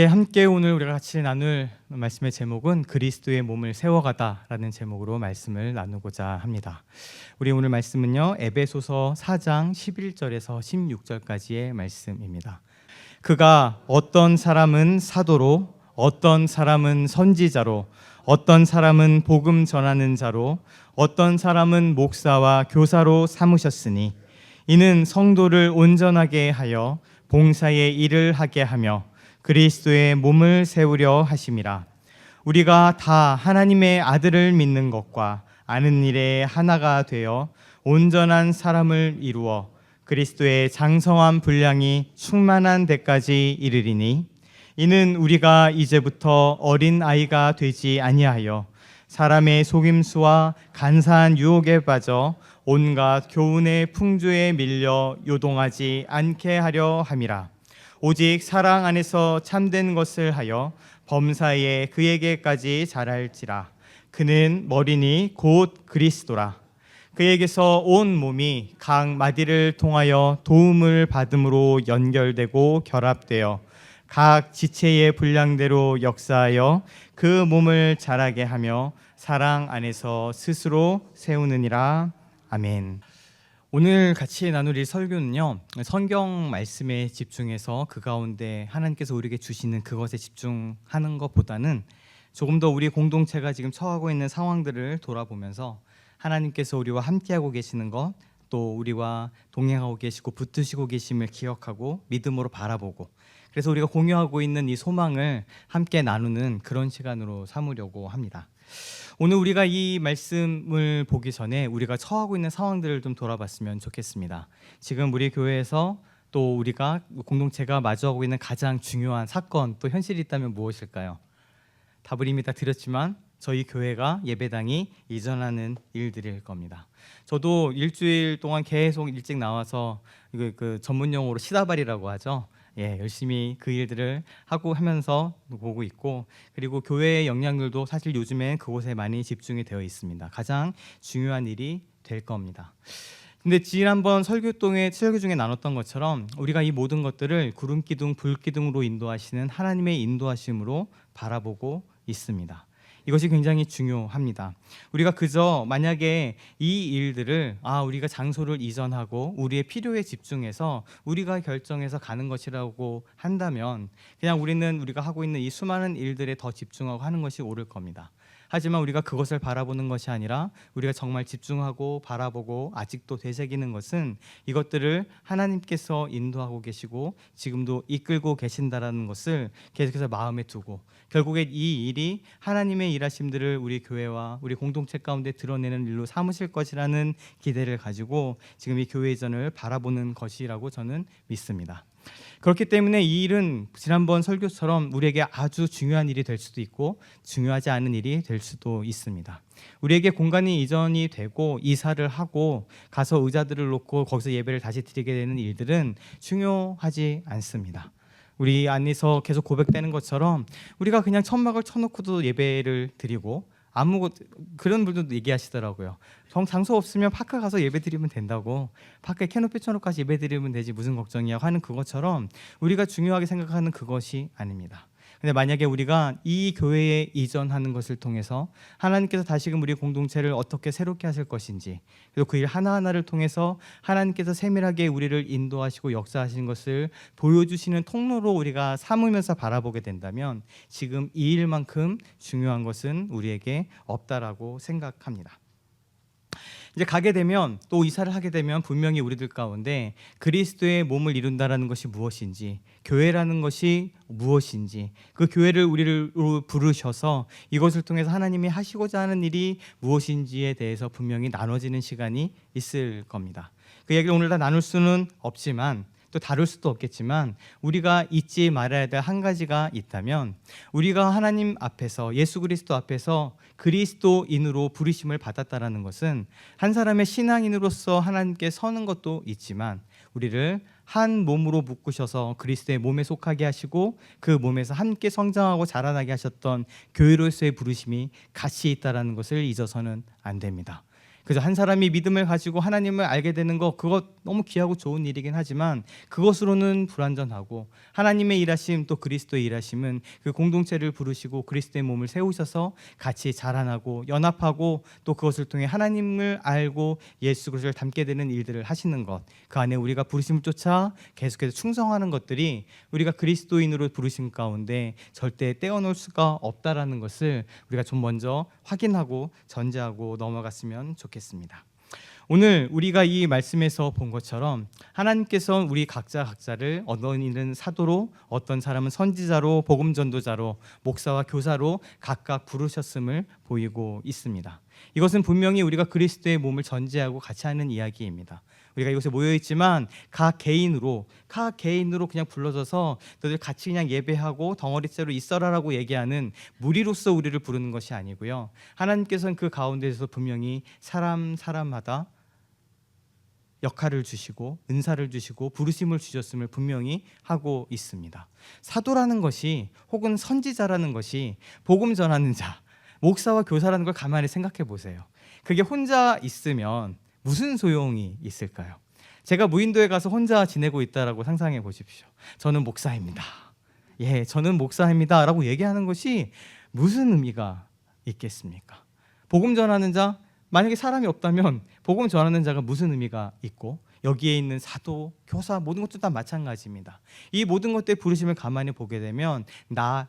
함께 오늘 우리가 같이 나눌 말씀의 제목은 그리스도의 몸을 세워가다라는 제목으로 말씀을 나누고자 합니다. 우리 오늘 말씀은요, 에베소서 4장 11절에서 16절까지의 말씀입니다. 그가 어떤 사람은 사도로, 어떤 사람은 선지자로, 어떤 사람은 복음 전하는 자로, 어떤 사람은 목사와 교사로 삼으셨으니 이는 성도를 온전하게 하여 봉사의 일을 하게 하며 그리스도의 몸을 세우려 하심이라. 우리가 다 하나님의 아들을 믿는 것과 아는 일에 하나가 되어 온전한 사람을 이루어 그리스도의 장성한 분량이 충만한 데까지 이르리니 이는 우리가 이제부터 어린 아이가 되지 아니하여 사람의 속임수와 간사한 유혹에 빠져 온갖 교훈의 풍조에 밀려 요동하지 않게 하려 함이라. 오직 사랑 안에서 참된 것을 하여 범사에 그에게까지 자랄지라. 그는 머리니 곧 그리스도라. 그에게서 온 몸이 각 마디를 통하여 도움을 받음으로 연결되고 결합되어 각 지체의 분량대로 역사하여 그 몸을 자라게 하며 사랑 안에서 스스로 세우느니라. 아멘. 오늘 같이 나눌 이 설교는요, 성경 말씀에 집중해서 그 가운데 하나님께서 우리에게 주시는 그것에 집중하는 것보다는 조금 더 우리 공동체가 지금 처하고 있는 상황들을 돌아보면서 하나님께서 우리와 함께하고 계시는 것, 또 우리와 동행하고 계시고 붙드시고 계심을 기억하고 믿음으로 바라보고, 그래서 우리가 공유하고 있는 이 소망을 함께 나누는 그런 시간으로 삼으려고 합니다. 오늘 우리가 이 말씀을 보기 전에 우리가 처하고 있는 상황들을 좀 돌아봤으면 좋겠습니다. 지금 우리 교회에서 또 우리가 공동체가 마주하고 있는 가장 중요한 사건, 또 현실이 있다면 무엇일까요? 답을 이미 다 드렸지만 저희 교회가 예배당이 이전하는 일들일 겁니다. 저도 일주일 동안 계속 일찍 나와서 그 전문 용어로 시다발이라고 하죠. 열심히 그 일들을 하고 하면서 보고 있고, 그리고 교회의 역량들도 사실 요즘엔 그곳에 많이 집중이 되어 있습니다. 가장 중요한 일이 될 겁니다. 근데 지난번 설교 중에 나눴던 것처럼 우리가 이 모든 것들을 구름기둥, 불기둥으로 인도하시는 하나님의 인도하심으로 바라보고 있습니다. 이것이 굉장히 중요합니다. 우리가 그저 만약에 이 일들을 우리가 장소를 이전하고 우리의 필요에 집중해서 우리가 결정해서 가는 것이라고 한다면 그냥 우리가 하고 있는 이 수많은 일들에 더 집중하고 하는 것이 옳을 겁니다. 하지만 우리가 그것을 바라보는 것이 아니라 우리가 정말 집중하고 바라보고 아직도 되새기는 것은 이것들을 하나님께서 인도하고 계시고 지금도 이끌고 계신다라는 것을 계속해서 마음에 두고, 결국에 이 일이 하나님의 일하심들을 우리 교회와 우리 공동체 가운데 드러내는 일로 삼으실 것이라는 기대를 가지고 지금 이 교회 이전을 바라보는 것이라고 저는 믿습니다. 그렇기 때문에 이 일은 지난번 설교처럼 우리에게 아주 중요한 일이 될 수도 있고 중요하지 않은 일이 될 수도 있습니다. 우리에게 공간이 이전이 되고 이사를 하고 가서 의자들을 놓고 거기서 예배를 다시 드리게 되는 일들은 중요하지 않습니다. 우리 안에서 계속 고백되는 것처럼 우리가 그냥 천막을 쳐놓고도 예배를 드리고 그런 분들도 얘기하시더라고요. 장소 없으면 파크 가서 예배 드리면 된다고, 파크에 캐노피 쳐놓고 가서 예배 드리면 되지 무슨 걱정이야 하는 그것처럼 우리가 중요하게 생각하는 그것이 아닙니다. 근데 만약에 우리가 이 교회에 이전하는 것을 통해서 하나님께서 다시금 우리 공동체를 어떻게 새롭게 하실 것인지, 그리고 그 일 하나하나를 통해서 하나님께서 세밀하게 우리를 인도하시고 역사하시는 것을 보여주시는 통로로 우리가 삼으면서 바라보게 된다면 지금 이 일만큼 중요한 것은 우리에게 없다라고 생각합니다. 이제 가게 되면, 또 이사를 하게 되면 분명히 우리들 가운데 그리스도의 몸을 이룬다라는 것이 무엇인지, 교회라는 것이 무엇인지, 그 교회를 우리를 부르셔서 이것을 통해서 하나님이 하시고자 하는 일이 무엇인지에 대해서 분명히 나눠지는 시간이 있을 겁니다. 그 얘기를 오늘 다 나눌 수는 없지만, 또 다룰 수도 없겠지만 우리가 잊지 말아야 될 한 가지가 있다면, 우리가 하나님 앞에서, 예수 그리스도 앞에서 그리스도인으로 부르심을 받았다라는 것은 한 사람의 신앙인으로서 하나님께 서는 것도 있지만 우리를 한 몸으로 묶으셔서 그리스도의 몸에 속하게 하시고 그 몸에서 함께 성장하고 자라나게 하셨던 교회로서의 부르심이 같이 있다라는 것을 잊어서는 안 됩니다. 그래서 한 사람이 믿음을 가지고 하나님을 알게 되는 거, 그거 너무 귀하고 좋은 일이긴 하지만 그것으로는 불완전하고, 하나님의 일하심 또 그리스도의 일하심은 그 공동체를 부르시고 그리스도의 몸을 세우셔서 같이 자라나고 연합하고 또 그것을 통해 하나님을 알고 예수 그리스도를 닮게 되는 일들을 하시는 것, 그 안에 우리가 부르심을 쫓아 계속해서 충성하는 것들이 우리가 그리스도인으로 부르심 가운데 절대 떼어놓을 수가 없다라는 것을 우리가 좀 먼저 확인하고 전제하고 넘어갔으면 좋겠습니다. 오늘 우리가 이 말씀에서 본 것처럼 하나님께서 우리 각자를 어떤 이는 사도로, 어떤 사람은 선지자로, 복음 전도자로, 목사와 교사로 각각 부르셨음을 보이고 있습니다. 이것은 분명히 우리가 그리스도의 몸을 전제하고 같이 하는 이야기입니다. 우리가 이곳에 모여 있지만 각 개인으로 그냥 불러져서 너희들 같이 그냥 예배하고 덩어리째로 있어라라고 얘기하는 무리로서 우리를 부르는 것이 아니고요. 하나님께서는 그 가운데서 분명히 사람마다 역할을 주시고 은사를 주시고 부르심을 주셨음을 분명히 하고 있습니다. 사도라는 것이, 혹은 선지자라는 것이, 복음 전하는 자, 목사와 교사라는 걸 가만히 생각해 보세요. 그게 혼자 있으면 무슨 소용이 있을까요? 제가 무인도에 가서 혼자 지내고 있다라고 상상해 보십시오. 저는 목사입니다. 저는 목사입니다 라고 얘기하는 것이 무슨 의미가 있겠습니까? 복음 전하는 자, 만약에 사람이 없다면 복음 전하는 자가 무슨 의미가 있고, 여기에 있는 사도, 교사, 모든 것도 다 마찬가지입니다. 이 모든 것들의 부르심을 가만히 보게 되면 나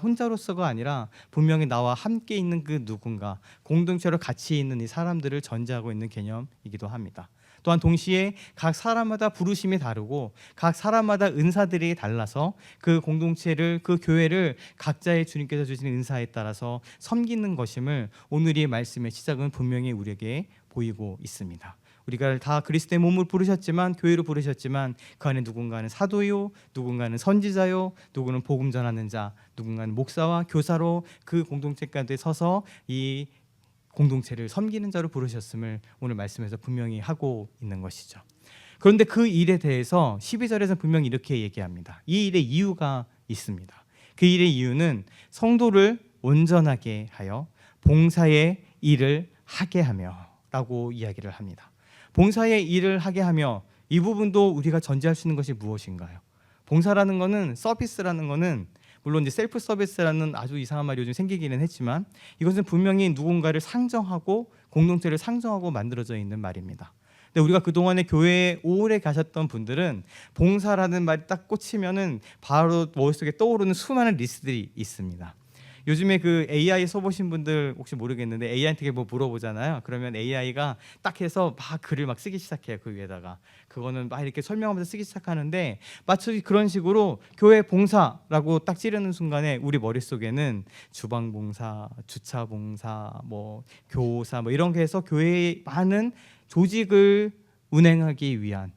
혼자로서가 아니라 분명히 나와 함께 있는 그 누군가, 공동체로 같이 있는 이 사람들을 전제하고 있는 개념이기도 합니다. 또한 동시에 각 사람마다 부르심이 다르고 각 사람마다 은사들이 달라서 그 공동체를, 그 교회를 각자의 주님께서 주시는 은사에 따라서 섬기는 것임을 오늘의 말씀의 시작은 분명히 우리에게 보이고 있습니다. 우리가 다 그리스도의 몸을 부르셨지만, 교회로 부르셨지만 그 안에 누군가는 사도요, 누군가는 선지자요, 누구는 복음 전하는 자, 누군가는 목사와 교사로 그 공동체 가운데 서서 이 공동체를 섬기는 자로 부르셨음을 오늘 말씀에서 분명히 하고 있는 것이죠. 그런데 그 일에 대해서 12절에서 분명히 이렇게 얘기합니다. 이 일의 이유가 있습니다. 그 일의 이유는 성도를 온전하게 하여 봉사의 일을 하게 하며 라고 이야기를 합니다. 봉사의 일을 하게 하며, 이 부분도 우리가 전제할 수 있는 것이 무엇인가요? 봉사라는 것은, 서비스라는 것은, 물론 이제 셀프 서비스라는 아주 이상한 말이 요즘 생기기는 했지만 이것은 분명히 누군가를 상정하고 공동체를 상정하고 만들어져 있는 말입니다. 근데 우리가 그동안에 교회에 오래 가셨던 분들은 봉사라는 말이 딱 꽂히면은 바로 머릿속에 떠오르는 수많은 리스트들이 있습니다. 요즘에 그 AI 써보신 분들 혹시 모르겠는데, AI한테 뭐 물어보잖아요. 그러면 AI가 딱 해서 막 글을 막 쓰기 시작해요. 그 위에다가 그거는 막 이렇게 설명하면서 쓰기 시작하는데, 마치 그런 식으로 교회 봉사라고 딱 찌르는 순간에 우리 머릿속에는 주방 봉사, 주차 봉사, 뭐 교사, 뭐 이런 게 해서 교회의 많은 조직을 운행하기 위한,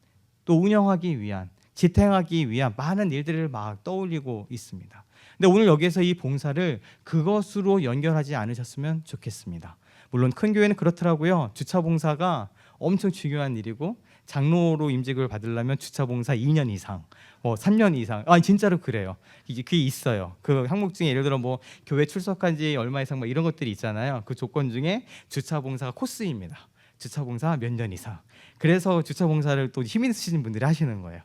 또 운영하기 위한, 지탱하기 위한 많은 일들을 막 떠올리고 있습니다. 근데 오늘 여기에서 이 봉사를 그것으로 연결하지 않으셨으면 좋겠습니다. 물론 큰 교회는 그렇더라고요. 주차 봉사가 엄청 중요한 일이고, 장로로 임직을 받으려면 주차 봉사 2년 이상, 3년 이상, 진짜로 그래요. 그게 있어요. 그 항목 중에 예를 들어 뭐 교회 출석한 지 얼마 이상 뭐 이런 것들이 있잖아요. 그 조건 중에 주차 봉사가 코스입니다. 주차 봉사 몇 년 이상. 그래서 주차 봉사를 또 힘 있으신 분들이 하시는 거예요.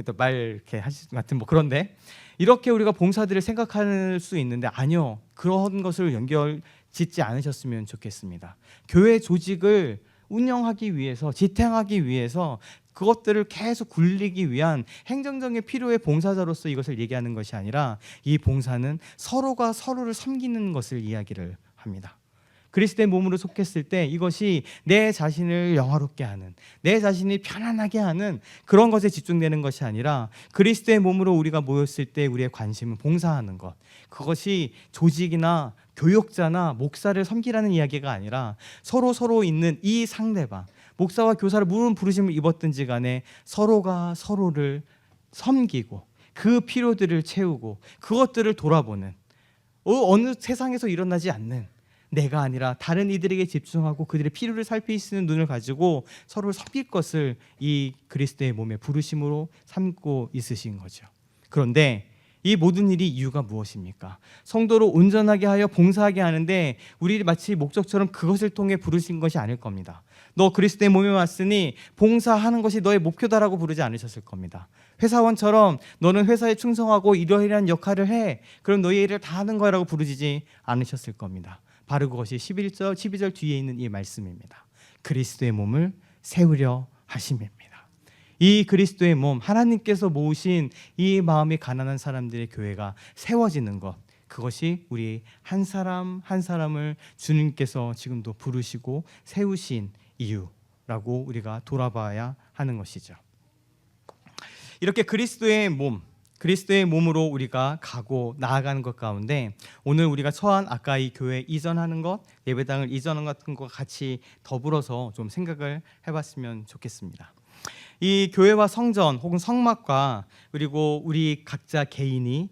또 말 이렇게 하시 같은 뭐. 그런데 이렇게 우리가 봉사들을 생각할 수 있는데, 아니요, 그런 것을 연결 짓지 않으셨으면 좋겠습니다. 교회 조직을 운영하기 위해서, 지탱하기 위해서, 그것들을 계속 굴리기 위한 행정적인 필요의 봉사자로서 이것을 얘기하는 것이 아니라, 이 봉사는 서로가 서로를 섬기는 것을 이야기를 합니다. 그리스도의 몸으로 속했을 때 이것이 내 자신을 영화롭게 하는, 내 자신이 편안하게 하는 그런 것에 집중되는 것이 아니라, 그리스도의 몸으로 우리가 모였을 때 우리의 관심은 봉사하는 것, 그것이 조직이나 교육자나 목사를 섬기라는 이야기가 아니라 서로 있는 이 상대방, 목사와 교사를 무슨 부르심을 입었든지 간에 서로가 서로를 섬기고 그 필요들을 채우고 그것들을 돌아보는, 어느 세상에서 일어나지 않는, 내가 아니라 다른 이들에게 집중하고 그들의 필요를 살필 수 있는 눈을 가지고 서로를 섬길 것을 이 그리스도의 몸의 부르심으로 삼고 있으신 거죠. 그런데 이 모든 일이 이유가 무엇입니까? 성도로 온전하게 하여 봉사하게 하는데 우리 마치 목적처럼 그것을 통해 부르신 것이 아닐 겁니다. 너 그리스도의 몸에 왔으니 봉사하는 것이 너의 목표다라고 부르지 않으셨을 겁니다. 회사원처럼 너는 회사에 충성하고 이러이러한 역할을 해, 그럼 너의 일을 다 하는 거라고 부르지 않으셨을 겁니다. 바로 그것이 11절, 12절 뒤에 있는 이 말씀입니다. 그리스도의 몸을 세우려 하심입니다. 이 그리스도의 몸, 하나님께서 모으신 이 마음이 가난한 사람들의 교회가 세워지는 것, 그것이 우리 한 사람 한 사람을 주님께서 지금도 부르시고 세우신 이유라고 우리가 돌아봐야 하는 것이죠. 이렇게 그리스도의 몸으로 우리가 가고 나아가는 것 가운데 오늘 우리가 처한 아까 이 교회 이전하는 것, 예배당을 이전하는 것 같은 것과 같이 더불어서 좀 생각을 해봤으면 좋겠습니다. 이 교회와 성전 혹은 성막과 그리고 우리 각자 개인이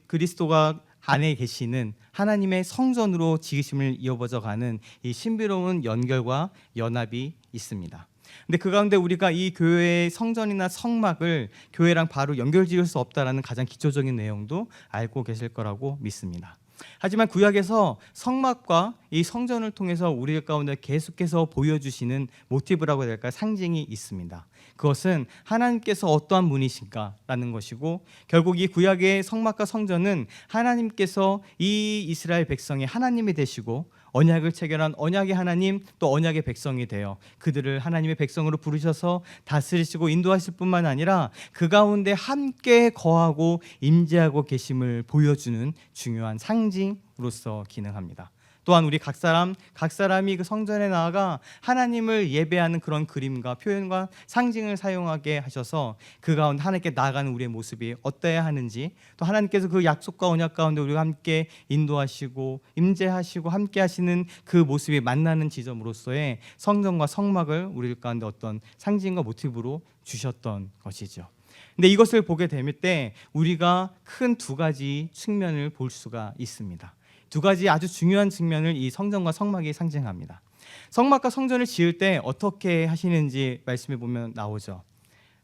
그리스도가 안에 계시는 하나님의 성전으로 지으심을 이어버져 가는 이 신비로운 연결과 연합이 있습니다. 근데 그 가운데 우리가 이 교회의 성전이나 성막을 교회랑 바로 연결지을 수 없다라는 가장 기초적인 내용도 알고 계실 거라고 믿습니다. 하지만 구약에서 성막과 이 성전을 통해서 우리 가운데 계속해서 보여주시는 모티브라고 해야 될까, 상징이 있습니다. 그것은 하나님께서 어떠한 분이신가라는 것이고, 결국 이 구약의 성막과 성전은 하나님께서 이 이스라엘 백성의 하나님이 되시고 언약을 체결한 언약의 하나님, 또 언약의 백성이 되어 그들을 하나님의 백성으로 부르셔서 다스리시고 인도하실 뿐만 아니라 그 가운데 함께 거하고 임재하고 계심을 보여주는 중요한 상징으로서 기능합니다. 또한 우리 각 사람이 그 성전에 나아가 하나님을 예배하는 그런 그림과 표현과 상징을 사용하게 하셔서 그 가운데 하나님께 나아가는 우리의 모습이 어떠해야 하는지, 또 하나님께서 그 약속과 언약 가운데 우리가 함께 인도하시고 임재하시고 함께 하시는 그 모습이 만나는 지점으로서의 성전과 성막을 우리 가운데 어떤 상징과 모티브로 주셨던 것이죠. 근데 이것을 보게 될 때 우리가 큰 두 가지 측면을 볼 수가 있습니다. 두 가지 아주 중요한 측면을 이 성전과 성막이 상징합니다. 성막과 성전을 지을 때 어떻게 하시는지 말씀해 보면 나오죠.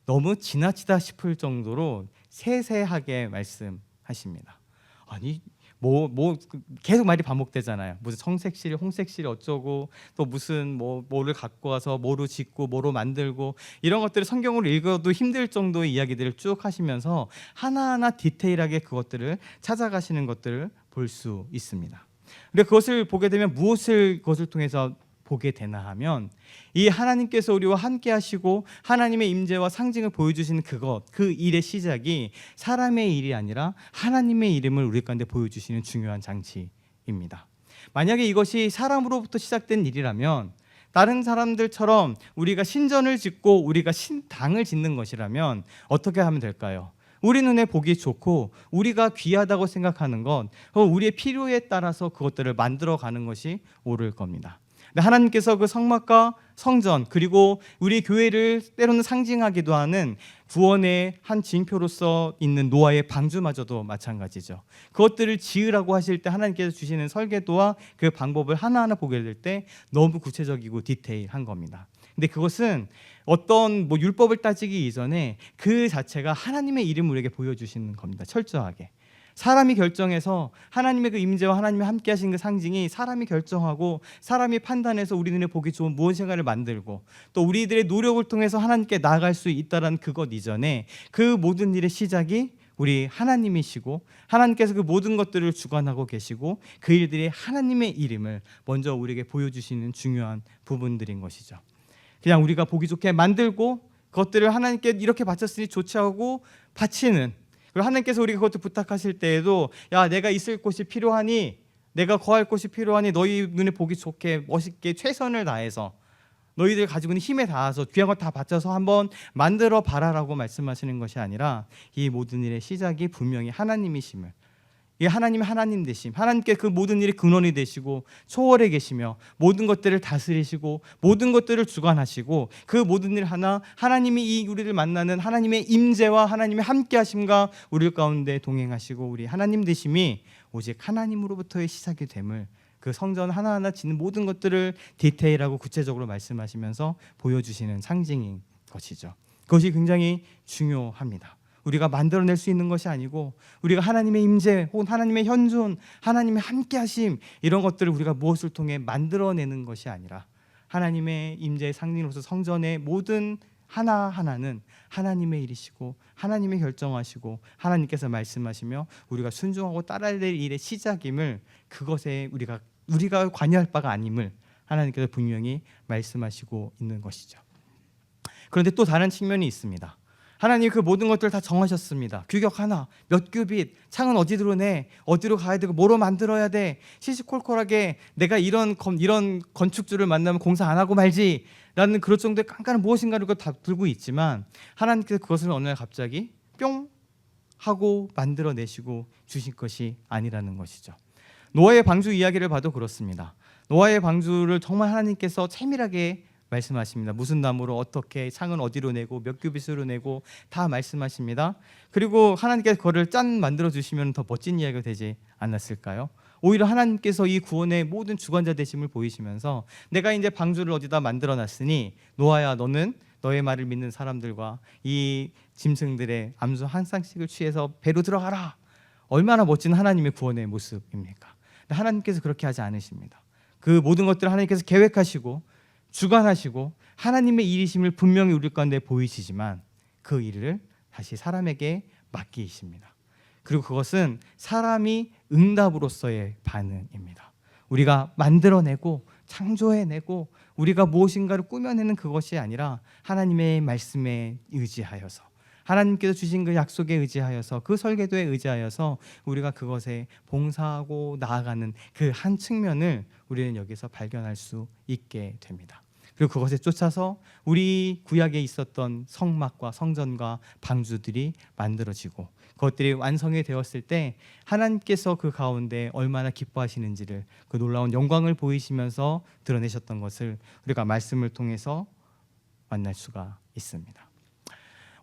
너무 지나치다 싶을 정도로 세세하게 말씀하십니다. 아니 계속 말이 반복되잖아요. 무슨 청색실, 홍색실 어쩌고, 또 무슨 뭐를 갖고 와서 뭐로 짓고 뭐로 만들고, 이런 것들을 성경으로 읽어도 힘들 정도의 이야기들을 쭉 하시면서 하나하나 디테일하게 그것들을 찾아가시는 것들을 볼 수 있습니다. 근데 그것을 보게 되면 그것을 통해서 보게 되나 하면, 이 하나님께서 우리와 함께 하시고 하나님의 임재와 상징을 보여주시는 그 일의 시작이 사람의 일이 아니라 하나님의 이름을 우리 가운데 보여주시는 중요한 장치입니다. 만약에 이것이 사람으로부터 시작된 일이라면, 다른 사람들처럼 우리가 신전을 짓고 우리가 신당을 짓는 것이라면 어떻게 하면 될까요? 우리 눈에 보기 좋고 우리가 귀하다고 생각하는 것, 우리의 필요에 따라서 그것들을 만들어가는 것이 옳을 겁니다. 하나님께서 그 성막과 성전, 그리고 우리 교회를 때로는 상징하기도 하는 구원의 한 징표로서 있는 노아의 방주마저도 마찬가지죠. 그것들을 지으라고 하실 때 하나님께서 주시는 설계도와 그 방법을 하나하나 보게 될 때 너무 구체적이고 디테일한 겁니다. 근데 그것은 어떤 율법을 따지기 이전에 그 자체가 하나님의 이름을 우리에게 보여주시는 겁니다. 철저하게. 사람이 결정해서 하나님의 그 임재와 하나님이 함께 하신 그 상징이 사람이 결정하고 사람이 판단해서 우리 눈에 보기 좋은 무엇인가를 만들고, 또 우리들의 노력을 통해서 하나님께 나아갈 수 있다는 그것 이전에 그 모든 일의 시작이 우리 하나님이시고, 하나님께서 그 모든 것들을 주관하고 계시고 그 일들이 하나님의 이름을 먼저 우리에게 보여주시는 중요한 부분들인 것이죠. 그냥 우리가 보기 좋게 만들고 그것들을 하나님께 이렇게 바쳤으니 좋지 하고 바치는, 그리고 하나님께서 우리가 그것을 부탁하실 때에도 야, 내가 있을 곳이 필요하니, 내가 거할 곳이 필요하니 너희 눈에 보기 좋게 멋있게 최선을 다해서 너희들 가지고 있는 힘에 닿아서 귀한 것 다 바쳐서 한번 만들어 봐라라고 말씀하시는 것이 아니라, 이 모든 일의 시작이 분명히 하나님이심을, 이 하나님의 하나님 되심, 하나님께 그 모든 일의 근원이 되시고 초월해 계시며 모든 것들을 다스리시고 모든 것들을 주관하시고 그 모든 일 하나 하나님이 이 우리를 만나는 하나님의 임재와 하나님의 함께하심과 우리 가운데 동행하시고 우리 하나님 되심이 오직 하나님으로부터의 시작이 됨을, 그 성전 하나하나 짓는 모든 것들을 디테일하고 구체적으로 말씀하시면서 보여주시는 상징인 것이죠. 그것이 굉장히 중요합니다. 우리가 만들어낼 수 있는 것이 아니고 우리가 하나님의 임재 혹은 하나님의 현존, 하나님의 함께하심 이런 것들을 우리가 무엇을 통해 만들어내는 것이 아니라 하나님의 임재의 상징으로서 성전의 모든 하나하나는 하나님의 일이시고 하나님의 결정하시고 하나님께서 말씀하시며 우리가 순종하고 따라야 될 일의 시작임을, 그것에 우리가 관여할 바가 아님을 하나님께서 분명히 말씀하시고 있는 것이죠. 그런데 또 다른 측면이 있습니다. 하나님 그 모든 것들을 다 정하셨습니다. 규격 하나, 몇 규빗, 창은 어디로 내, 어디로 가야 되고 뭐로 만들어야 돼, 시시콜콜하게 내가 이런 건축주를 만나면 공사 안 하고 말지 라는 그럴 정도의 깐깐한 무엇인가를 다 들고 있지만 하나님께서 그것을 어느 날 갑자기 뿅 하고 만들어내시고 주신 것이 아니라는 것이죠. 노아의 방주 이야기를 봐도 그렇습니다. 노아의 방주를 정말 하나님께서 세밀하게 말씀하십니다. 무슨 나무로 어떻게, 창은 어디로 내고 몇 규빗으로 내고 다 말씀하십니다. 그리고 하나님께서 그거를 짠 만들어 주시면 더 멋진 이야기가 되지 않았을까요? 오히려 하나님께서 이 구원의 모든 주관자 되심을 보이시면서 내가 이제 방주를 어디다 만들어 놨으니 노아야, 너는 너의 말을 믿는 사람들과 이 짐승들의 암수 한 쌍씩을 취해서 배로 들어가라. 얼마나 멋진 하나님의 구원의 모습입니까? 하나님께서 그렇게 하지 않으십니다. 그 모든 것들을 하나님께서 계획하시고 주관하시고 하나님의 일이심을 분명히 우리 가운데 보이시지만 그 일을 다시 사람에게 맡기십니다. 그리고 그것은 사람이 응답으로서의 반응입니다. 우리가 만들어내고 창조해내고 우리가 무엇인가를 꾸며내는 그것이 아니라 하나님의 말씀에 의지하여서, 하나님께서 주신 그 약속에 의지하여서, 그 설계도에 의지하여서 우리가 그것에 봉사하고 나아가는 그 한 측면을 우리는 여기서 발견할 수 있게 됩니다. 그리고 그것에 쫓아서 우리 구약에 있었던 성막과 성전과 방주들이 만들어지고 그것들이 완성이 되었을 때 하나님께서 그 가운데 얼마나 기뻐하시는지를, 그 놀라운 영광을 보이시면서 드러내셨던 것을 우리가 말씀을 통해서 만날 수가 있습니다.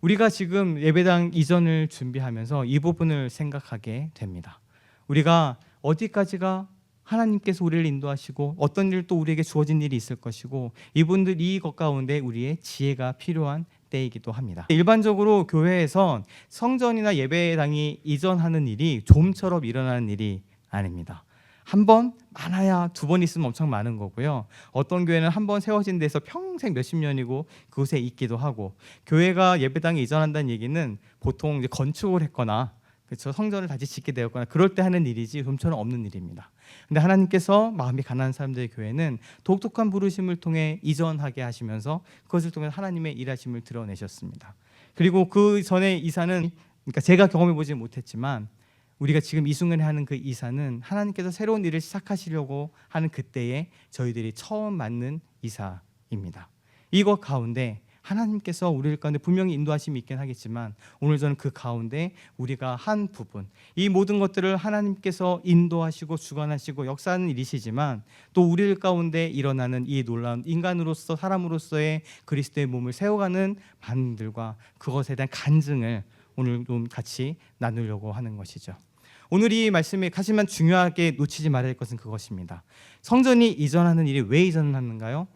우리가 지금 예배당 이전을 준비하면서 이 부분을 생각하게 됩니다. 우리가 어디까지가 하나님께서 우리를 인도하시고 어떤 일 또 우리에게 주어진 일이 있을 것이고 이분들 이것 가운데 우리의 지혜가 필요한 때이기도 합니다. 일반적으로 교회에서 성전이나 예배당이 이전하는 일이 좀처럼 일어나는 일이 아닙니다. 한 번, 많아야 두 번 있으면 엄청 많은 거고요. 어떤 교회는 한 번 세워진 데서 평생 몇십 년이고 그곳에 있기도 하고, 교회가 예배당에 이전한다는 얘기는 보통 이제 건축을 했거나 그렇죠, 성전을 다시 짓게 되었거나 그럴 때 하는 일이지 좀처럼 없는 일입니다. 근데 하나님께서 마음이 가난한 사람들의 교회는 독특한 부르심을 통해 이전하게 하시면서 그것을 통해 하나님의 일하심을 드러내셨습니다. 그리고 그 전에 이사는, 그러니까 제가 경험해 보지 못했지만 우리가 지금 이 순간에 하는 그 이사는 하나님께서 새로운 일을 시작하시려고 하는 그때에 저희들이 처음 맞는 이사입니다. 이것 가운데 하나님께서 우리 가운데 분명히 인도하심이 있긴 하겠지만 오늘 저는 그 가운데 우리가 한 부분, 이 모든 것들을 하나님께서 인도하시고 주관하시고 역사하는 일이시지만 또 우리 가운데 일어나는 이 놀라운 인간으로서, 사람으로서의 그리스도의 몸을 세워가는 반응들과 그것에 대한 간증을 오늘 좀 같이 나누려고 하는 것이죠. 오늘 이 말씀에 하지만 중요하게 놓치지 말아야 할 것은 그것입니다. 성전이 이전하는 일이 왜 이전하는가요?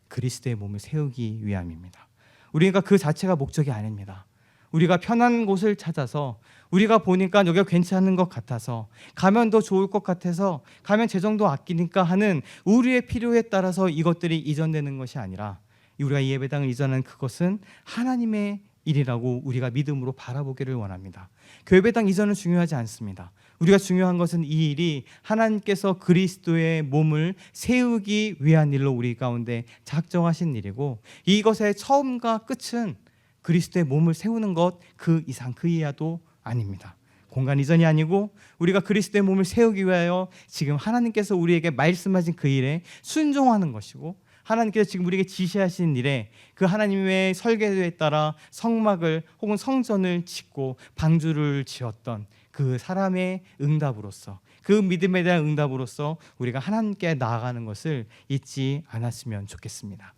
그리스도의 몸을 세우기 위함입니다. 우리가 그 자체가 목적이 아닙니다. 우리가 편한 곳을 찾아서, 우리가 보니까 여기가 괜찮은 것 같아서, 가면 더 좋을 것 같아서, 가면 재정도 아끼니까 하는 우리의 필요에 따라서 이것들이 이전되는 것이 아니라, 우리가 이 예배당을 이전하는 그것은 하나님의 일이라고 우리가 믿음으로 바라보기를 원합니다. 교회당 이전은 중요하지 않습니다. 우리가 중요한 것은 이 일이 하나님께서 그리스도의 몸을 세우기 위한 일로 우리 가운데 작정하신 일이고, 이것의 처음과 끝은 그리스도의 몸을 세우는 것 그 이상 그 이하도 아닙니다. 공간 이전이 아니고 우리가 그리스도의 몸을 세우기 위하여 지금 하나님께서 우리에게 말씀하신 그 일에 순종하는 것이고, 하나님께서 지금 우리에게 지시하신 일에 그 하나님의 설계도에 따라 성막을 혹은 성전을 짓고 방주를 지었던 그 사람의 응답으로서, 그 믿음에 대한 응답으로서 우리가 하나님께 나아가는 것을 잊지 않았으면 좋겠습니다.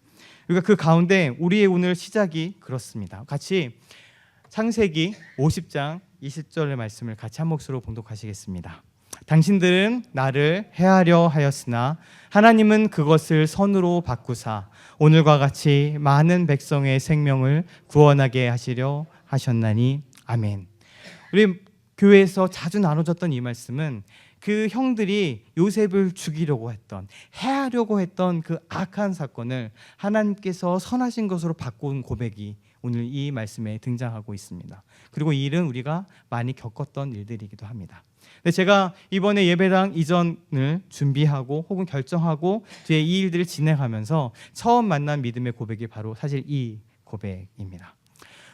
우리가 그 가운데 우리의 오늘 시작이 그렇습니다. 같이 창세기 50장 20절의 말씀을 같이 한 몫으로 봉독하시겠습니다. 당신들은 나를 해하려 하였으나 하나님은 그것을 선으로 바꾸사 오늘과 같이 많은 백성의 생명을 구원하게 하시려 하셨나니 아멘. 우리 교회에서 자주 나눠졌던 이 말씀은 그 형들이 요셉을 죽이려고 했던, 해하려고 했던 그 악한 사건을 하나님께서 선하신 것으로 바꾼 고백이 오늘 이 말씀에 등장하고 있습니다. 그리고 이 일은 우리가 많이 겪었던 일들이기도 합니다. 근데 제가 이번에 예배당 이전을 준비하고 혹은 결정하고 뒤에 이 일들을 진행하면서 처음 만난 믿음의 고백이 바로 사실 이 고백입니다.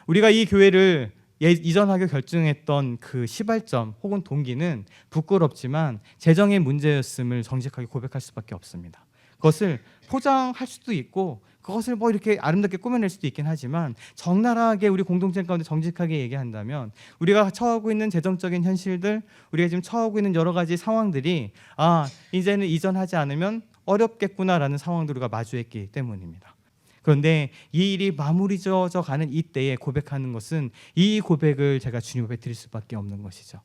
우리가 이 교회를 이전하기로 결정했던 그 시발점 혹은 동기는 부끄럽지만 재정의 문제였음을 정직하게 고백할 수밖에 없습니다. 그것을 포장할 수도 있고 그것을 뭐 이렇게 아름답게 꾸며낼 수도 있긴 하지만 적나라하게 우리 공동체 가운데 정직하게 얘기한다면 우리가 처하고 있는 재정적인 현실들, 우리가 지금 처하고 있는 여러 가지 상황들이 이제는 이전하지 않으면 어렵겠구나라는 상황들을 우리가 마주했기 때문입니다. 그런데 이 일이 마무리져져 가는 이때에 고백하는 것은 이 고백을 제가 주님 앞에 드릴 수밖에 없는 것이죠.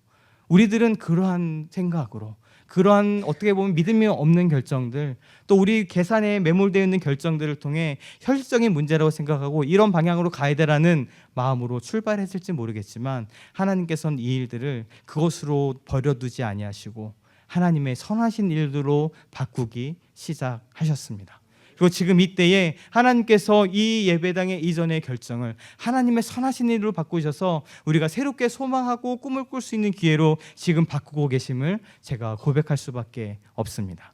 우리들은 그러한 생각으로, 그러한 어떻게 보면 믿음이 없는 결정들, 또 우리 계산에 매몰되어 있는 결정들을 통해 현실적인 문제라고 생각하고 이런 방향으로 가야 되라는 마음으로 출발했을지 모르겠지만 하나님께서는 이 일들을 그것으로 버려두지 아니하시고 하나님의 선하신 일들로 바꾸기 시작하셨습니다. 그리고 지금 이때에 하나님께서 이 예배당의 이전의 결정을 하나님의 선하신 일로 바꾸셔서 우리가 새롭게 소망하고 꿈을 꿀 수 있는 기회로 지금 바꾸고 계심을 제가 고백할 수밖에 없습니다.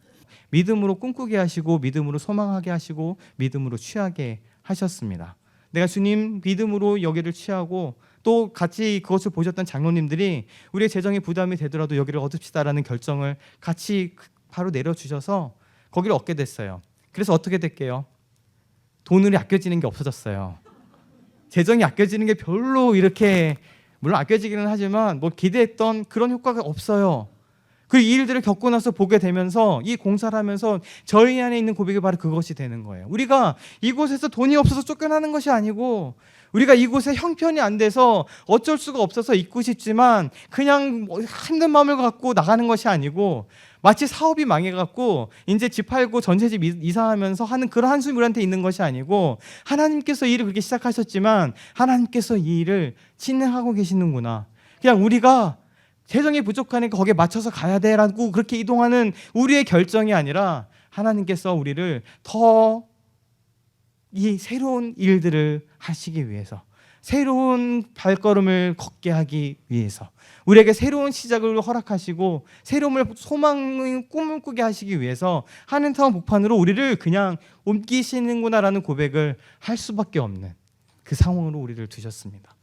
믿음으로 꿈꾸게 하시고 믿음으로 소망하게 하시고 믿음으로 취하게 하셨습니다. 내가 주님 믿음으로 여기를 취하고 또 같이 그것을 보셨던 장로님들이 우리의 재정이 부담이 되더라도 여기를 얻읍시다라는 결정을 같이 바로 내려주셔서 거기를 얻게 됐어요. 그래서 어떻게 될게요? 돈이 아껴지는 게 없어졌어요. 재정이 아껴지는 게 별로 이렇게 물론 아껴지기는 하지만 뭐 기대했던 그런 효과가 없어요. 그 일들을 겪고 나서 보게 되면서 이 공사를 하면서 저희 안에 있는 고백이 바로 그것이 되는 거예요. 우리가 이곳에서 돈이 없어서 쫓겨나는 것이 아니고 우리가 이곳에 형편이 안 돼서 어쩔 수가 없어서 있고 싶지만 그냥 힘든 마음을 갖고 나가는 것이 아니고 마치 사업이 망해갖고 이제 집 팔고 전세집 이사하면서 하는 그런 한숨이 우리한테 있는 것이 아니고 하나님께서 이 일을 그렇게 시작하셨지만 하나님께서 이 일을 진행하고 계시는구나. 그냥 우리가 재정이 부족하니까 거기에 맞춰서 가야 돼라고 그렇게 이동하는 우리의 결정이 아니라 하나님께서 우리를 더 이 새로운 일들을 하시기 위해서 새로운 발걸음을 걷게 하기 위해서 우리에게 새로운 시작을 허락하시고 새로운 소망의 꿈을 꾸게 하시기 위해서 하늘타운 복판으로 우리를 그냥 옮기시는구나라는 고백을 할 수밖에 없는 그 상황으로 우리를 두셨습니다.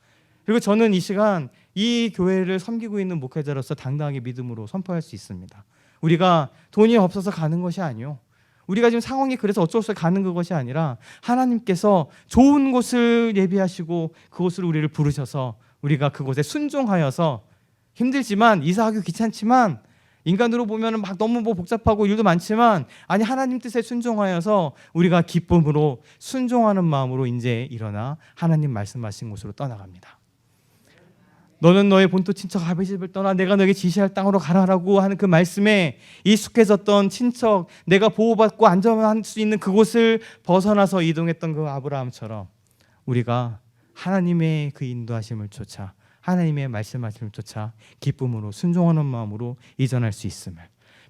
그리고 저는 이 시간 이 교회를 섬기고 있는 목회자로서 당당하게 믿음으로 선포할 수 있습니다. 우리가 돈이 없어서 가는 것이 아니요, 우리가 지금 상황이 그래서 어쩔 수 없이 가는 그것이 아니라 하나님께서 좋은 곳을 예비하시고 그곳으로 우리를 부르셔서 우리가 그곳에 순종하여서 힘들지만 이사하기 귀찮지만 인간으로 보면 막 너무 복잡하고 일도 많지만 아니 하나님 뜻에 순종하여서 우리가 기쁨으로 순종하는 마음으로 이제 일어나 하나님 말씀하신 곳으로 떠나갑니다. 너는 너의 본토 친척 아버지 집을 떠나 내가 너에게 지시할 땅으로 가라라고 하는 그 말씀에 익숙해졌던 친척, 내가 보호받고 안전할 수 있는 그곳을 벗어나서 이동했던 그 아브라함처럼 우리가 하나님의 그 인도하심을 쫓아 하나님의 말씀하심을 쫓아 기쁨으로 순종하는 마음으로 이전할 수 있음을,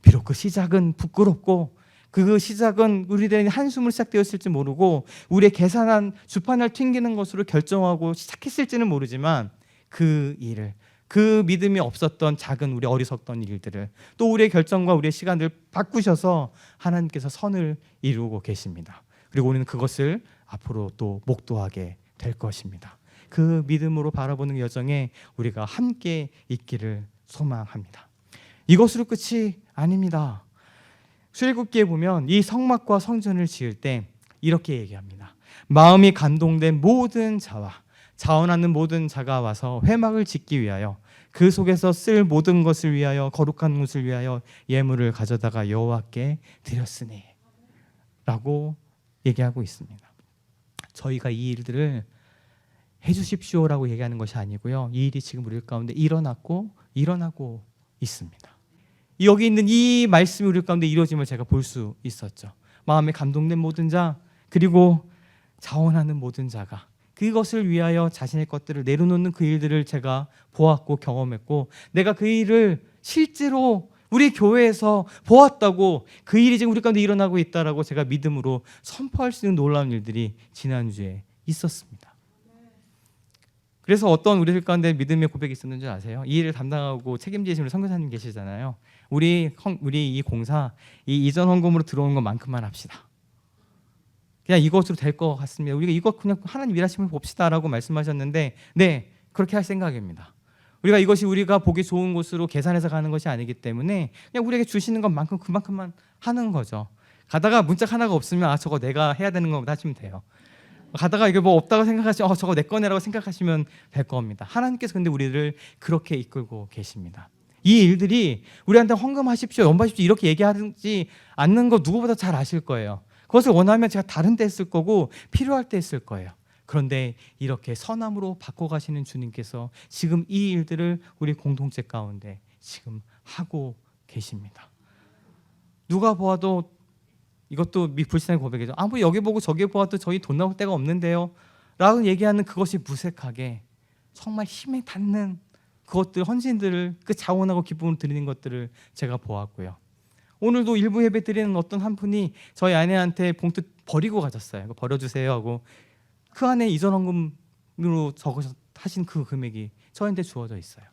비록 그 시작은 부끄럽고 그 시작은 우리들의 한숨으로 시작되었을지 모르고 우리의 계산한 주판을 튕기는 것으로 결정하고 시작했을지는 모르지만 그 일을, 그 믿음이 없었던 작은 우리 어리석던 일들을 또 우리의 결정과 우리의 시간을 바꾸셔서 하나님께서 선을 이루고 계십니다. 그리고 우리는 그것을 앞으로 또 목도하게 될 것입니다. 그 믿음으로 바라보는 여정에 우리가 함께 있기를 소망합니다. 이것으로 끝이 아닙니다. 출애굽기에 보면 이 성막과 성전을 지을 때 이렇게 얘기합니다. 마음이 감동된 모든 자와 자원하는 모든 자가 와서 회막을 짓기 위하여 그 속에서 쓸 모든 것을 위하여 거룩한 곳을 위하여 예물을 가져다가 여호와께 드렸으니 라고 얘기하고 있습니다. 저희가 이 일들을 해주십시오라고 얘기하는 것이 아니고요, 이 일이 지금 우리 가운데 일어나고 있습니다. 여기 있는 이 말씀이 우리 가운데 이루어짐을 제가 볼 수 있었죠. 마음에 감동된 모든 자, 그리고 자원하는 모든 자가 그것을 위하여 자신의 것들을 내려놓는 그 일들을 제가 보았고 경험했고, 내가 그 일을 실제로 우리 교회에서 보았다고, 그 일이 지금 우리 가운데 일어나고 있다라고 제가 믿음으로 선포할 수 있는 놀라운 일들이 지난주에 있었습니다. 그래서 어떤 우리들 가운데 믿음의 고백이 있었는지 아세요? 이 일을 담당하고 책임지시는 선교사님 계시잖아요. 우리 이 공사, 이 이전 헌금으로 들어오는 것만큼만 합시다. 그냥 이것으로 될 것 같습니다. 우리가 이것 그냥 하나님 일하심을 봅시다라고 말씀하셨는데, 네, 그렇게 할 생각입니다. 우리가 이것이 우리가 보기 좋은 곳으로 계산해서 가는 것이 아니기 때문에 그냥 우리에게 주시는 것만큼 그만큼만 하는 거죠. 가다가 문짝 하나가 없으면 저거 내가 해야 되는 거보다 하시면 돼요. 가다가 이게 뭐 없다고 생각하시면 저거 내 거네라고 생각하시면 될 겁니다. 하나님께서 근데 우리를 그렇게 이끌고 계십니다. 이 일들이 우리한테 헌금하십시오, 연받십시오 이렇게 얘기하지 않는 거 누구보다 잘 아실 거예요. 그것을 원하면 제가 다른 때 했을 거고 필요할 때 했을 거예요. 그런데 이렇게 선함으로 바꿔가시는 주님께서 지금 이 일들을 우리 공동체 가운데 지금 하고 계십니다. 누가 보아도 이것도 불신의 고백이죠. 아무리 여기 보고 저기 보아도 저희 돈 나올 데가 없는데요 라고 얘기하는 그것이 무색하게 정말 힘에 닿는 그것들, 헌신들을 그 자원하고 기쁨으로 드리는 것들을 제가 보았고요. 오늘도 일부 예배 드리는 어떤 한 분이 저희 아내한테 봉투 버리고 가셨어요. 버려주세요 하고 그 안에 이전 헌금으로 적으셔 하신 그 금액이 저한테 주어져 있어요.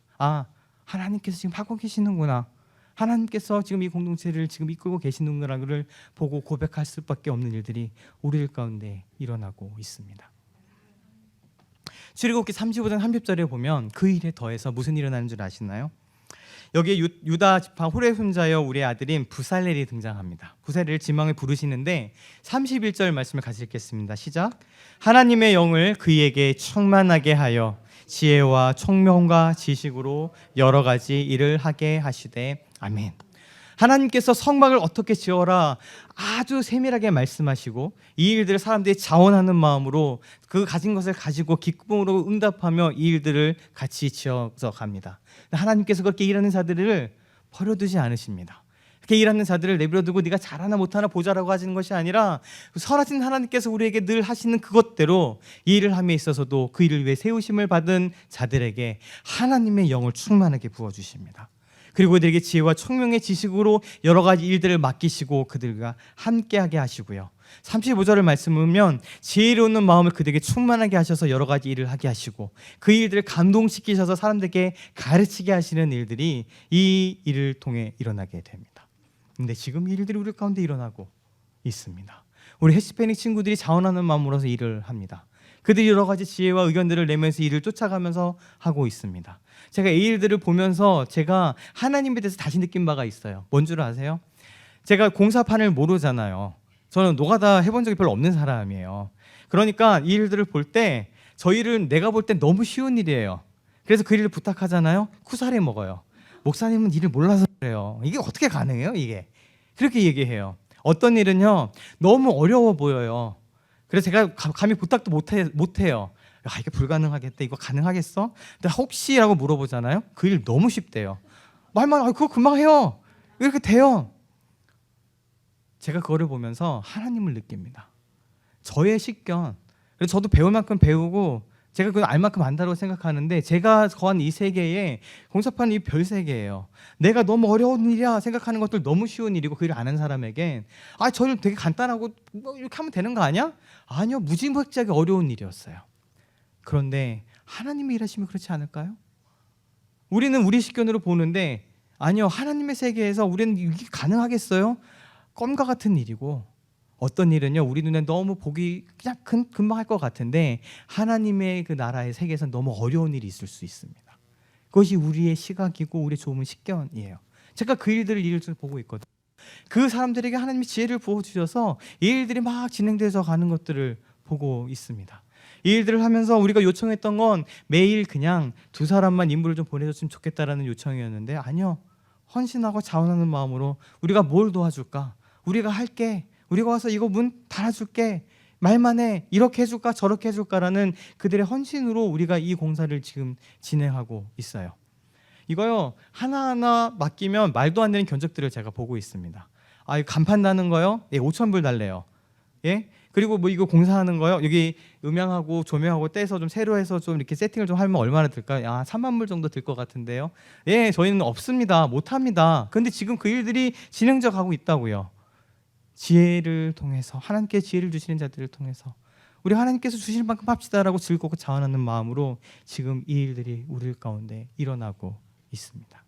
하나님께서 지금 하고 계시는구나. 하나님께서 지금 이 공동체를 지금 이끌고 계시는구나를 보고 고백할 수밖에 없는 일들이 우리들 가운데 일어나고 있습니다. 출애굽기 35장 30절에 보면 그 일에 더해서 무슨 일이 일어나는 줄 아시나요? 여기에 유다 지파 홀의 손자여 우리의 아들인 부살렐이 등장합니다. 부살렐을 지망을 부르시는데 31절 말씀을 같이 읽겠습니다. 시작. 하나님의 영을 그에게 충만하게 하여 지혜와 총명과 지식으로 여러 가지 일을 하게 하시되 아멘. 하나님께서 성막을 어떻게 지어라 아주 세밀하게 말씀하시고 이 일들을 사람들이 자원하는 마음으로 그 가진 것을 가지고 기쁨으로 응답하며 이 일들을 같이 지어서 갑니다. 하나님께서 그렇게 일하는 자들을 버려두지 않으십니다. 그렇게 일하는 자들을 내버려두고 네가 잘하나 못하나 보자라고 하시는 것이 아니라 선하신 하나님께서 우리에게 늘 하시는 그것대로 이 일을 함에 있어서도 그 일을 위해 세우심을 받은 자들에게 하나님의 영을 충만하게 부어주십니다. 그리고 그들에게 지혜와 총명의 지식으로 여러 가지 일들을 맡기시고 그들과 함께하게 하시고요. 35절을 말씀하면 지혜로운 마음을 그들에게 충만하게 하셔서 여러 가지 일을 하게 하시고 그 일들을 감동시키셔서 사람들에게 가르치게 하시는 일들이 이 일을 통해 일어나게 됩니다. 그런데 지금 이 일들이 우리 가운데 일어나고 있습니다. 우리 히스패닉 친구들이 자원하는 마음으로서 일을 합니다. 그들이 여러 가지 지혜와 의견들을 내면서 일을 쫓아가면서 하고 있습니다. 제가 이 일들을 보면서 제가 하나님에 대해서 다시 느낀 바가 있어요. 뭔 줄 아세요? 제가 공사판을 모르잖아요. 저는 노가다 해본 적이 별로 없는 사람이에요. 그러니까 이 일들을 볼 때 저 일은 내가 볼 때 너무 쉬운 일이에요. 그래서 그 일을 부탁하잖아요. 쿠사리 먹어요. 목사님은 일을 몰라서 그래요. 이게 어떻게 가능해요? 이게 그렇게 얘기해요. 어떤 일은요 너무 어려워 보여요. 그래서 제가 감히 부탁도 못해요. 이게 불가능하겠다. 이거 가능하겠어? 근데 혹시라고 물어보잖아요. 그 일 너무 쉽대요. 말만 그거 금방 해요. 이렇게 돼요. 제가 그거를 보면서 하나님을 느낍니다. 저의 식견. 그래서 저도 배울 만큼 배우고 제가 그걸 알 만큼 안다고 생각하는데 제가 거한 이 세계에 공사판 이 별 세계예요. 내가 너무 어려운 일이야 생각하는 것들 너무 쉬운 일이고 그 일을 아는 사람에겐 저는 되게 간단하고 이렇게 하면 되는 거 아니야? 아니요. 무지막지하게 어려운 일이었어요. 그런데 하나님의 일하시면 그렇지 않을까요? 우리는 우리 식견으로 보는데 아니요. 하나님의 세계에서 우리는 이게 가능하겠어요? 껌과 같은 일이고 어떤 일은요 우리 눈에 너무 보기 그냥 금방 할 것 같은데 하나님의 그 나라의 세계에서 너무 어려운 일이 있을 수 있습니다. 그것이 우리의 시각이고 우리의 좋은 식견이에요. 제가 그 일을 보고 있거든요. 그 사람들에게 하나님이 지혜를 부어주셔서 이 일들이 막 진행돼서 가는 것들을 보고 있습니다. 이 일들을 하면서 우리가 요청했던 건 매일 그냥 두 사람만 인물을 좀 보내줬으면 좋겠다라는 요청이었는데 아니요. 헌신하고 자원하는 마음으로 우리가 뭘 도와줄까? 우리가 할게. 우리가 와서 이거 문 달아줄게. 말만 해. 이렇게 해줄까 저렇게 해줄까라는 그들의 헌신으로 우리가 이 공사를 지금 진행하고 있어요. 이거요 하나하나 맡기면 말도 안 되는 견적들을 제가 보고 있습니다. 간판 다는 거요? 5,000불 달래요. 예? 그리고 뭐 이거 공사하는 거요? 여기 음향하고 조명하고 떼서 좀 새로 해서 좀 이렇게 세팅을 좀 하면 얼마나 들까요? 3만 불 정도 들 것 같은데요. 예, 저희는 없습니다. 못 합니다. 근데 지금 그 일들이 진행져 가고 있다고요. 지혜를 통해서, 하나님께 지혜를 주시는 자들을 통해서 우리 하나님께서 주시는 만큼 합시다라고 즐겁고 자원하는 마음으로 지금 이 일들이 우리 가운데 일어나고 있습니다.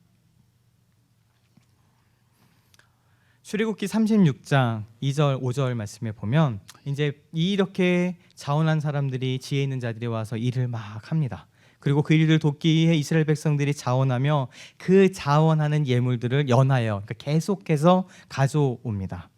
출애굽기 36장 2절 5절 말씀에 보면 이제 이렇게 자원한 사람들이, 지혜 있는 자들이 와서 일을 막 합니다. 그리고 그 일을 돕기 위해 이스라엘 백성들이 자원하며 그 자원하는 예물들을 연하여, 그러니까 계속해서 가져옵니다.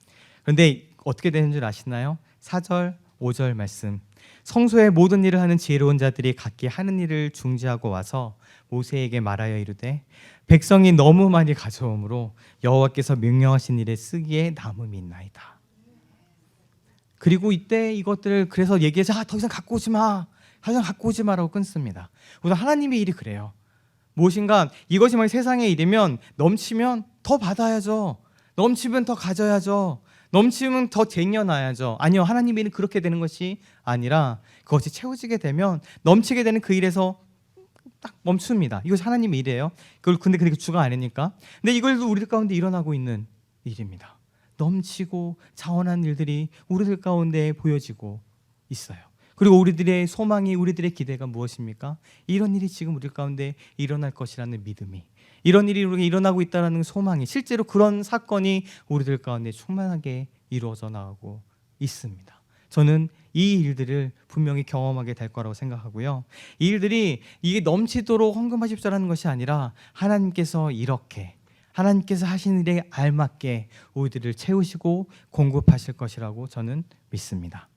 그런데 어떻게 되는 줄 아시나요? 4절 5절 말씀, 성소의 모든 일을 하는 지혜로운 자들이 각기 하는 일을 중지하고 와서 모세에게 말하여 이르되 백성이 너무 많이 가져오므로 여호와께서 명령하신 일에 쓰기에 남음이 있나이다. 그리고 이때 이것들을 그래서 얘기해서 더 이상 갖고 오지 마, 더 이상 갖고 오지 마라고 끊습니다. 우선 하나님의 일이 그래요. 무엇인가 이것이 만약 세상의 일이면 넘치면 더 받아야죠. 넘치면 더 가져야죠. 넘치면 더 쟁여놔야죠. 아니요, 하나님의 일은 그렇게 되는 것이 아니라 그것이 채워지게 되면 넘치게 되는 그 일에서 딱 멈춥니다. 이것이 하나님의 일이에요. 근데 그게 주가 아니니까. 근데 이걸도 우리들 가운데 일어나고 있는 일입니다. 넘치고 자원한 일들이 우리들 가운데 보여지고 있어요. 그리고 우리들의 소망이, 우리들의 기대가 무엇입니까? 이런 일이 지금 우리 가운데 일어날 것이라는 믿음이, 이런 일이 우리가 일어나고 있다는 소망이, 실제로 그런 사건이 우리들 가운데 충만하게 이루어져 나가고 있습니다. 저는 이 일들을 분명히 경험하게 될 거라고 생각하고요. 이 일들이 이게 넘치도록 헌금하십시오라는 것이 아니라 하나님께서 이렇게, 하나님께서 하신 일에 알맞게 우리들을 채우시고 공급하실 것이라고 저는 믿습니다.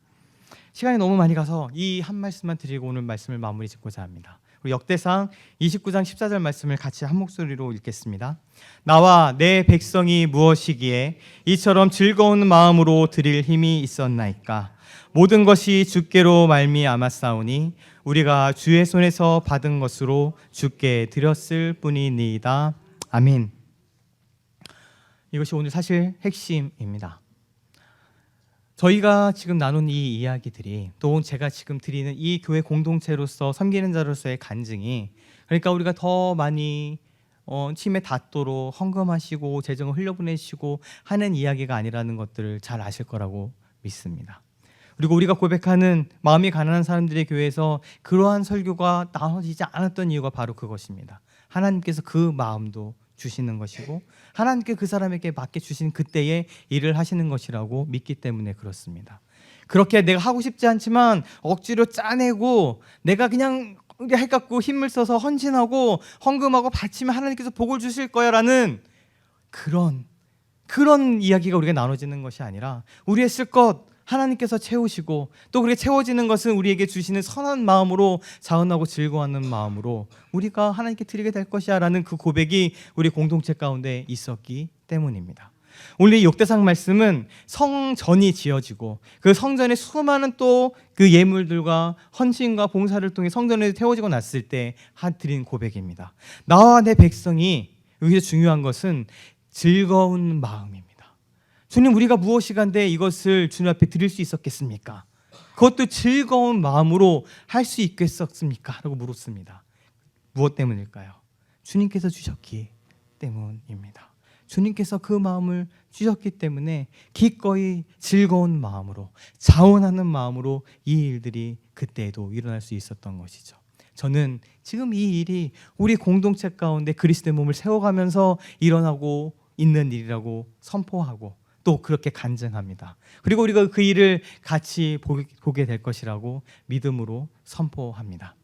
시간이 너무 많이 가서 이 한 말씀만 드리고 오늘 말씀을 마무리 짓고자 합니다. 우리 역대상 29장 14절 말씀을 같이 한 목소리로 읽겠습니다. 나와 내 백성이 무엇이기에 이처럼 즐거운 마음으로 드릴 힘이 있었나이까? 모든 것이 주께로 말미암았사오니 우리가 주의 손에서 받은 것으로 주께 드렸을 뿐이니이다. 아멘. 이것이 오늘 사실 핵심입니다. 저희가 지금 나눈 이 이야기들이, 또 제가 지금 드리는 이 교회 공동체로서 섬기는 자로서의 간증이, 그러니까 우리가 더 많이 힘에 닿도록 헌금하시고 재정을 흘려보내시고 하는 이야기가 아니라는 것들을 잘 아실 거라고 믿습니다. 그리고 우리가 고백하는 마음이 가난한 사람들의 교회에서 그러한 설교가 나눠지지 않았던 이유가 바로 그것입니다. 하나님께서 그 마음도 주시는 것이고 하나님께 그 사람에게 맡겨 주신 그때에 일을 하시는 것이라고 믿기 때문에 그렇습니다. 그렇게 내가 하고 싶지 않지만 억지로 짜내고 내가 그냥 해갖고 힘을 써서 헌신하고 헌금하고 바치면 하나님께서 복을 주실 거야 라는 그런 이야기가 우리가 나눠지는 것이 아니라, 우리의 쓸 것 하나님께서 채우시고 또 그렇게 채워지는 것은 우리에게 주시는 선한 마음으로, 자원하고 즐거워하는 마음으로 우리가 하나님께 드리게 될 것이야 라는 그 고백이 우리 공동체 가운데 있었기 때문입니다. 오늘 이 역대상 말씀은 성전이 지어지고 그 성전에 수많은 또 그 예물들과 헌신과 봉사를 통해 성전에 태워지고 났을 때 드린 고백입니다. 나와 내 백성이, 여기서 중요한 것은 즐거운 마음입니다. 주님, 우리가 무엇이간데 이것을 주님 앞에 드릴 수 있었겠습니까? 그것도 즐거운 마음으로 할 수 있겠었습니까? 라고 물었습니다. 무엇 때문일까요? 주님께서 주셨기 때문입니다. 주님께서 그 마음을 주셨기 때문에 기꺼이 즐거운 마음으로, 자원하는 마음으로 이 일들이 그때에도 일어날 수 있었던 것이죠. 저는 지금 이 일이 우리 공동체 가운데 그리스도의 몸을 세워가면서 일어나고 있는 일이라고 선포하고 또 그렇게 간증합니다. 그리고 우리가 그 일을 같이 보게 될 것이라고 믿음으로 선포합니다.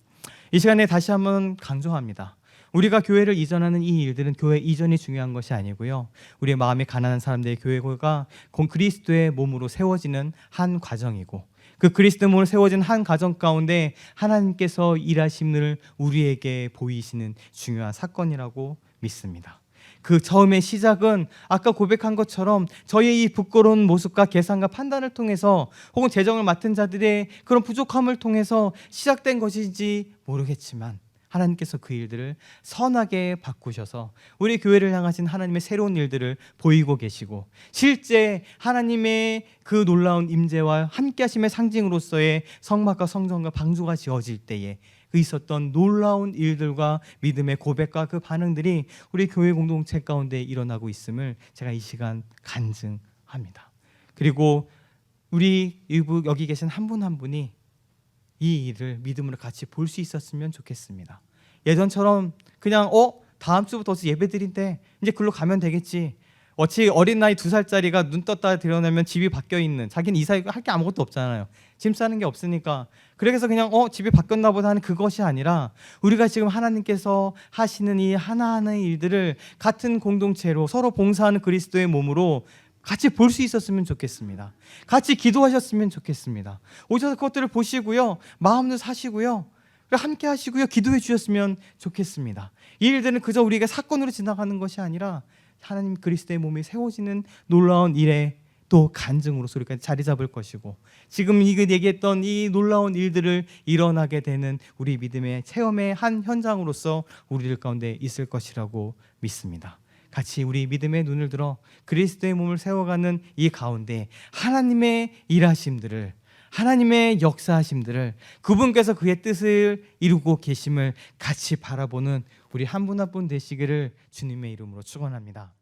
이 시간에 다시 한번 강조합니다. 우리가 교회를 이전하는 이 일들은 교회 이전이 중요한 것이 아니고요, 우리의 마음이 가난한 사람들의 교회가 그리스도의 몸으로 세워지는 한 과정이고, 그 그리스도의 몸으로 세워진 한 가정 가운데 하나님께서 일하심을 우리에게 보이시는 중요한 사건이라고 믿습니다. 그 처음의 시작은 아까 고백한 것처럼 저희의 이 부끄러운 모습과 계산과 판단을 통해서, 혹은 재정을 맡은 자들의 그런 부족함을 통해서 시작된 것인지 모르겠지만 하나님께서 그 일들을 선하게 바꾸셔서 우리 교회를 향하신 하나님의 새로운 일들을 보이고 계시고, 실제 하나님의 그 놀라운 임재와 함께 하심의 상징으로서의 성막과 성전과 방주가 지어질 때에 그 있었던 놀라운 일들과 믿음의 고백과 그 반응들이 우리 교회 공동체 가운데 일어나고 있음을 제가 이 시간 간증합니다. 그리고 우리 여기 계신 한 분 한 분이 이 일을 믿음으로 같이 볼 수 있었으면 좋겠습니다. 예전처럼 그냥 다음 주부터 예배 드린대, 이제 글로 가면 되겠지. 어찌 어린 나이 2살짜리가 눈 떴다 드러나면 집이 바뀌어 있는, 자기는 이사하고 할 게 아무것도 없잖아요. 짐 싸는 게 없으니까. 그래서 그냥 집이 바뀌었나 보다 하는 그것이 아니라, 우리가 지금 하나님께서 하시는 이 하나하나의 일들을 같은 공동체로 서로 봉사하는 그리스도의 몸으로 같이 볼 수 있었으면 좋겠습니다. 같이 기도하셨으면 좋겠습니다. 오셔서 그것들을 보시고요, 마음도 사시고요, 함께 하시고요, 기도해 주셨으면 좋겠습니다. 이 일들은 그저 우리가 사건으로 지나가는 것이 아니라 하나님 그리스도의 몸이 세워지는 놀라운 일에 또 간증으로서 우리가 자리 잡을 것이고, 지금 얘기했던 이 놀라운 일들을 일어나게 되는 우리 믿음의 체험의 한 현장으로서 우리들 가운데 있을 것이라고 믿습니다. 같이 우리 믿음의 눈을 들어 그리스도의 몸을 세워가는 이 가운데 하나님의 일하심들을, 하나님의 역사하심들을, 그분께서 그의 뜻을 이루고 계심을 같이 바라보는 우리 한 분 한 분 되시기를 주님의 이름으로 축원합니다.